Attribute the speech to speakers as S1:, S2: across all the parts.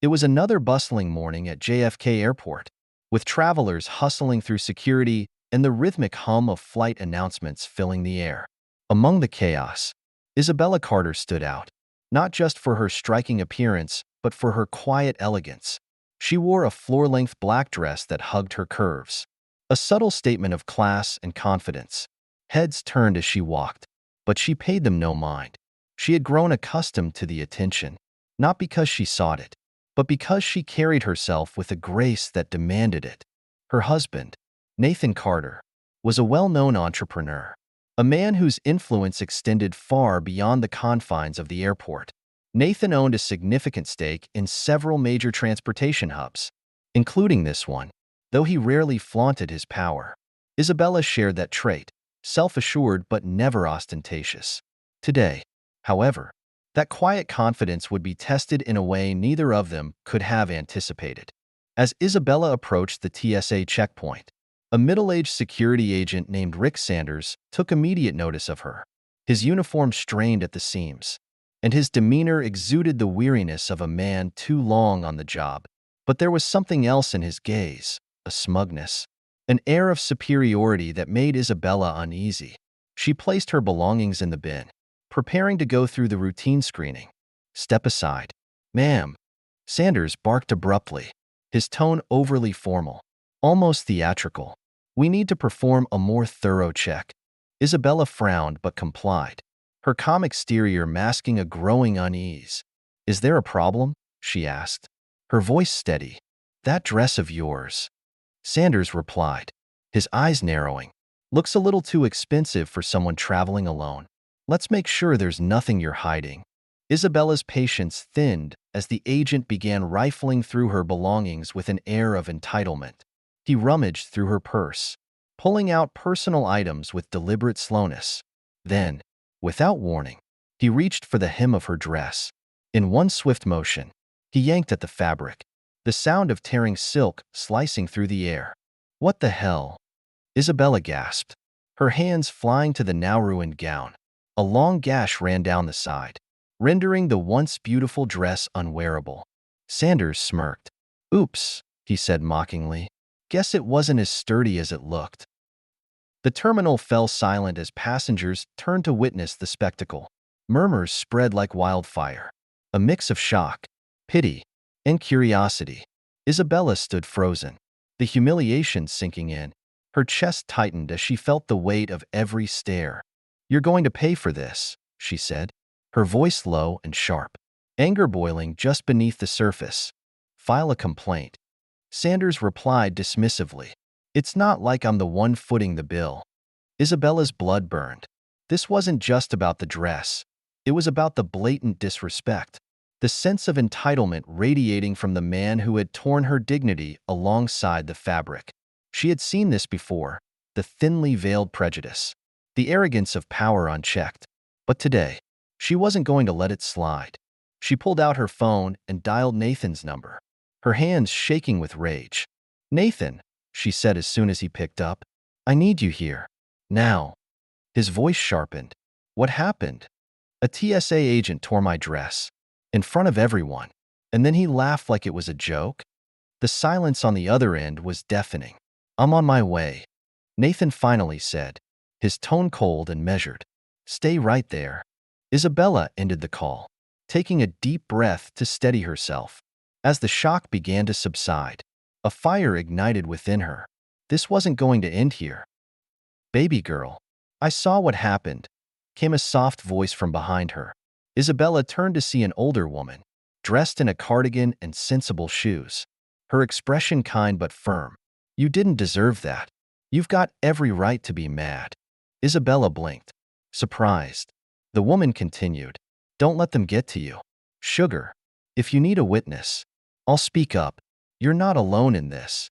S1: It was another bustling morning at JFK Airport, with travelers hustling through security and the rhythmic hum of flight announcements filling the air. Among the chaos, Isabella Carter stood out, not just for her striking appearance, but for her quiet elegance. She wore a floor-length black dress that hugged her curves, a subtle statement of class and confidence. Heads turned as she walked, but she paid them no mind. She had grown accustomed to the attention, not because she sought it, but because she carried herself with a grace that demanded it. Her husband, Nathan Carter, was a well-known entrepreneur, a man whose influence extended far beyond the confines of the airport. Nathan owned a significant stake in several major transportation hubs, including this one, though he rarely flaunted his power. Isabella shared that trait, self-assured but never ostentatious. Today, however, that quiet confidence would be tested in a way neither of them could have anticipated. As Isabella approached the TSA checkpoint, a middle-aged security agent named Rick Sanders took immediate notice of her. His uniform strained at the seams, and his demeanor exuded the weariness of a man too long on the job. But there was something else in his gaze, a smugness, an air of superiority that made Isabella uneasy. She placed her belongings in the bin, preparing to go through the routine screening. "Step aside, ma'am," Sanders barked abruptly, his tone overly formal, almost theatrical. "We need to perform a more thorough check." Isabella frowned but complied, her calm exterior masking a growing unease. "Is there a problem?" she asked, her voice steady. "That dress of yours," Sanders replied, his eyes narrowing, "looks a little too expensive for someone traveling alone. Let's make sure there's nothing you're hiding." Isabella's patience thinned as the agent began rifling through her belongings with an air of entitlement. He rummaged through her purse, pulling out personal items with deliberate slowness. Then, without warning, he reached for the hem of her dress. In one swift motion, he yanked at the fabric, the sound of tearing silk slicing through the air. "What the hell?" Isabella gasped, her hands flying to the now-ruined gown. A long gash ran down the side, rendering the once beautiful dress unwearable. Sanders smirked. "Oops," he said mockingly. "Guess it wasn't as sturdy as it looked." The terminal fell silent as passengers turned to witness the spectacle. Murmurs spread like wildfire, a mix of shock, pity, and curiosity. Isabella stood frozen, the humiliation sinking in. Her chest tightened as she felt the weight of every stare. "You're going to pay for this," she said, her voice low and sharp, anger boiling just beneath the surface. "File a complaint." Sanders replied dismissively. "It's not like I'm the one footing the bill." Isabella's blood burned. This wasn't just about the dress. It was about the blatant disrespect, the sense of entitlement radiating from the man who had torn her dignity alongside the fabric. She had seen this before, the thinly veiled prejudice, the arrogance of power unchecked. But today, she wasn't going to let it slide. She pulled out her phone and dialed Nathan's number, her hands shaking with rage. "Nathan," she said as soon as he picked up, "I need you here. Now." His voice sharpened. "What happened?" "A TSA agent tore my dress. In front of everyone." And then he laughed like it was a joke. The silence on the other end was deafening. "I'm on my way," Nathan finally said, his tone cold and measured. "Stay right there." Isabella ended the call, taking a deep breath to steady herself. As the shock began to subside, a fire ignited within her. This wasn't going to end here. "Baby girl, I saw what happened," came a soft voice from behind her. Isabella turned to see an older woman, dressed in a cardigan and sensible shoes, her expression kind but firm. "You didn't deserve that. You've got every right to be mad." Isabella blinked, surprised. The woman continued, "Don't let them get to you. Sugar, if you need a witness, I'll speak up. You're not alone in this."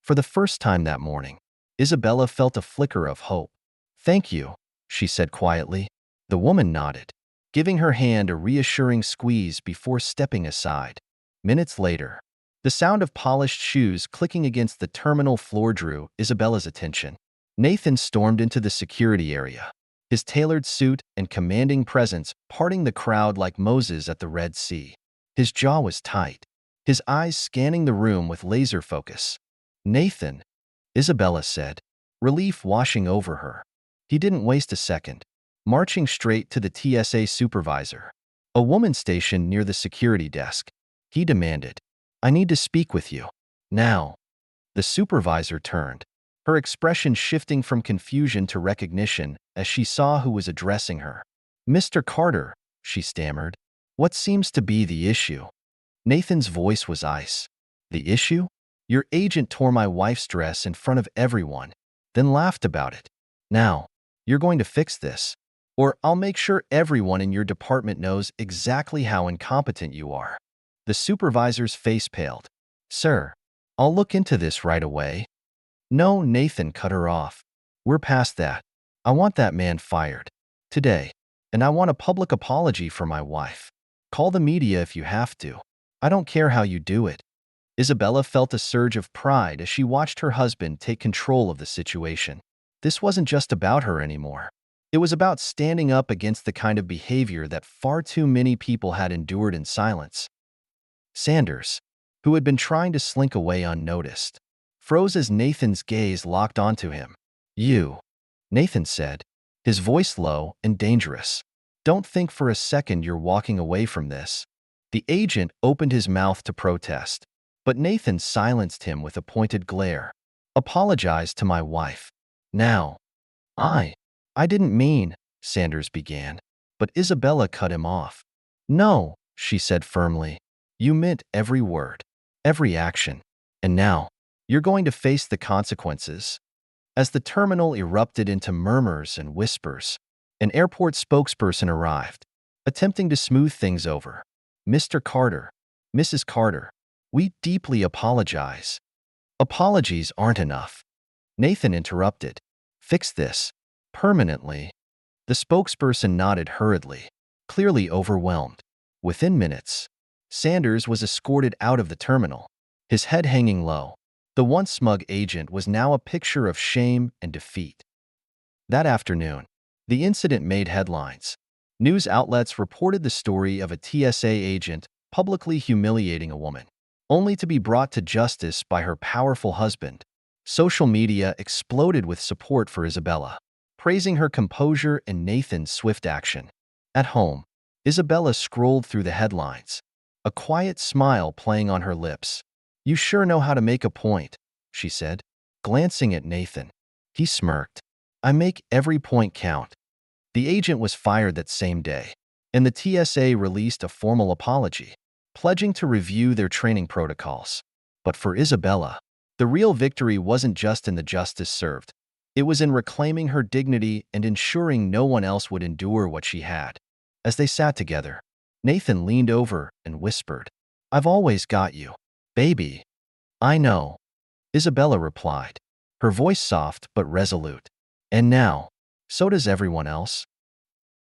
S1: For the first time that morning, Isabella felt a flicker of hope. "Thank you," she said quietly. The woman nodded, giving her hand a reassuring squeeze before stepping aside. Minutes later, the sound of polished shoes clicking against the terminal floor drew Isabella's attention. Nathan stormed into the security area, his tailored suit and commanding presence parting the crowd like Moses at the Red Sea. His jaw was tight, his eyes scanning the room with laser focus. "Nathan," Isabella said, relief washing over her. He didn't waste a second, marching straight to the TSA supervisor, a woman stationed near the security desk. He demanded, "I need to speak with you. Now." The supervisor turned, her expression shifting from confusion to recognition as she saw who was addressing her. "Mr. Carter," she stammered, "what seems to be the issue?" Nathan's voice was ice. "The issue? Your agent tore my wife's dress in front of everyone, then laughed about it. Now, you're going to fix this, or I'll make sure everyone in your department knows exactly how incompetent you are." The supervisor's face paled. "Sir, I'll look into this right away." "No," Nathan cut her off. "We're past that. I want that man fired. Today. And I want a public apology for my wife. Call the media if you have to. I don't care how you do it." Isabella felt a surge of pride as she watched her husband take control of the situation. This wasn't just about her anymore. It was about standing up against the kind of behavior that far too many people had endured in silence. Sanders, who had been trying to slink away unnoticed, froze as Nathan's gaze locked onto him. "You," Nathan said, his voice low and dangerous. "Don't think for a second you're walking away from this." The agent opened his mouth to protest, but Nathan silenced him with a pointed glare. "Apologize to my wife. Now." I didn't mean," Sanders began, but Isabella cut him off. "No," she said firmly. "You meant every word, every action. And now, you're going to face the consequences." As the terminal erupted into murmurs and whispers, an airport spokesperson arrived, attempting to smooth things over. "Mr. Carter, Mrs. Carter, we deeply apologize." "Apologies aren't enough," Nathan interrupted. "Fix this. Permanently." The spokesperson nodded hurriedly, clearly overwhelmed. Within minutes, Sanders was escorted out of the terminal, his head hanging low. The once smug agent was now a picture of shame and defeat. That afternoon, the incident made headlines. News outlets reported the story of a TSA agent publicly humiliating a woman, only to be brought to justice by her powerful husband. Social media exploded with support for Isabella, praising her composure and Nathan's swift action. At home, Isabella scrolled through the headlines, a quiet smile playing on her lips. "You sure know how to make a point," she said, glancing at Nathan. He smirked. "I make every point count." The agent was fired that same day, and the TSA released a formal apology, pledging to review their training protocols. But for Isabella, the real victory wasn't just in the justice served. It was in reclaiming her dignity and ensuring no one else would endure what she had. As they sat together, Nathan leaned over and whispered, "I've always got you, baby." "I know," Isabella replied, her voice soft but resolute. "And now, so does everyone else."